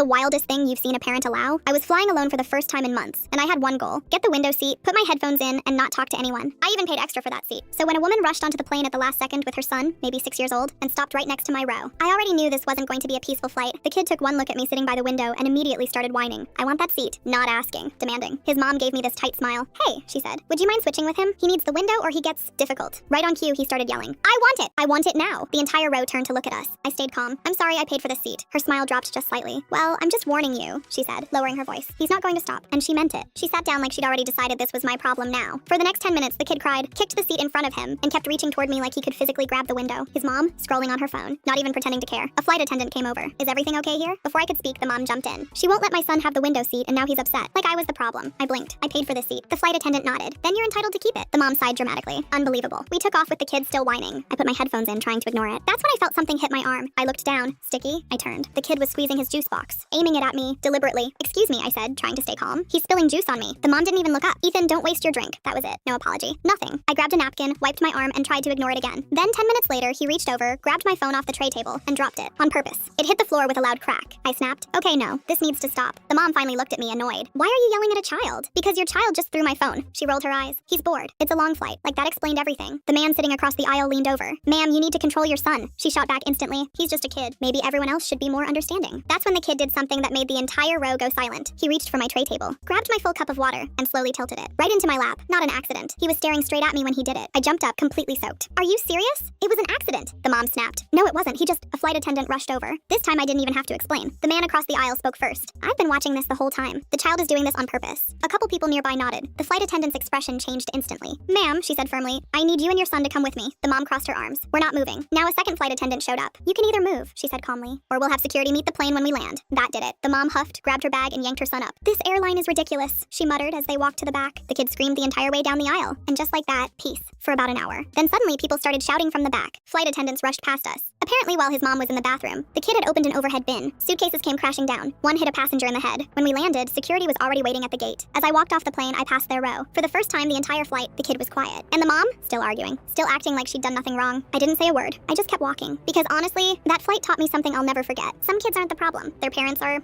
the wildest thing you've seen a parent allow? I was flying alone for the first time in months, and I had one goal: get the window seat, put my headphones in, and not talk to anyone. I even paid extra for that seat. So when a woman rushed onto the plane at the last second with her son, maybe 6 years old, and stopped right next to my row, I already knew this wasn't going to be a peaceful flight. The kid took one look at me sitting by the window and immediately started whining. I want that seat. Not asking. Demanding. His mom gave me this tight smile. Hey, she said, would you mind switching with him? He needs the window or he gets difficult. Right on cue, he started yelling, I want it! I want it now! The entire row turned to look at us. I stayed calm. I'm sorry I paid for the seat. Her smile dropped just slightly. Well, I'm just warning you, she said, lowering her voice. He's not going to stop. And she meant it. She sat down like she'd already decided this was my problem now. For the next 10 minutes, the kid cried, kicked the seat in front of him, and kept reaching toward me like he could physically grab the window. His mom, scrolling on her phone, not even pretending to care. A flight attendant came over. Is everything okay here? Before I could speak, the mom jumped in. She won't let my son have the window seat, and now he's upset. Like I was the problem. I blinked. I paid for the seat. The flight attendant nodded. Then you're entitled to keep it. The mom sighed dramatically. Unbelievable. We took off with the kid still whining. I put my headphones in, trying to ignore it. That's when I felt something hit my arm. I looked down. Sticky. I turned. The kid was squeezing his juice box, aiming it at me, deliberately. Excuse me, I said, trying to stay calm. He's spilling juice on me. The mom didn't even look up. Ethan, don't waste your drink. That was it. No apology. Nothing. I grabbed a napkin, wiped my arm, and tried to ignore it again. Then 10 minutes later, he reached over, grabbed my phone off the tray table, and dropped it. On purpose. It hit the floor with a loud crack. I snapped. Okay, no. This needs to stop. The mom finally looked at me, annoyed. Why are you yelling at a child? Because your child just threw my phone. She rolled her eyes. He's bored. It's a long flight. Like that explained everything. The man sitting across the aisle leaned over. Ma'am, you need to control your son. She shot back instantly. He's just a kid. Maybe everyone else should be more understanding. That's when the kid did something that made the entire row go silent. He reached for my tray table, grabbed my full cup of water, and slowly tilted it right into my lap. Not an accident. He was staring straight at me when he did it. I jumped up, completely soaked. Are you serious? It was an accident. The mom snapped. No, it wasn't. A flight attendant rushed over. This time I didn't even have to explain. The man across the aisle spoke first. I've been watching this the whole time. The child is doing this on purpose. A couple people nearby nodded. The flight attendant's expression changed instantly. Ma'am, she said firmly, I need you and your son to come with me. The mom crossed her arms. We're not moving. Now a second flight attendant showed up. You can either move, she said calmly, or we'll have security meet the plane when we land. That did it. The mom huffed, grabbed her bag, and yanked her son up. This airline is ridiculous, she muttered as they walked to the back. The kid screamed the entire way down the aisle. And just like that, peace. For about an hour. Then suddenly people started shouting from the back. Flight attendants rushed past us. Apparently while his mom was in the bathroom, the kid had opened an overhead bin. Suitcases came crashing down. One hit a passenger in the head. When we landed, security was already waiting at the gate. As I walked off the plane, I passed their row. For the first time the entire flight, the kid was quiet. And the mom? Still arguing. Still acting like she'd done nothing wrong. I didn't say a word. I just kept walking. Because honestly, that flight taught me something I'll never forget. Some kids aren't the problem. Their parents are.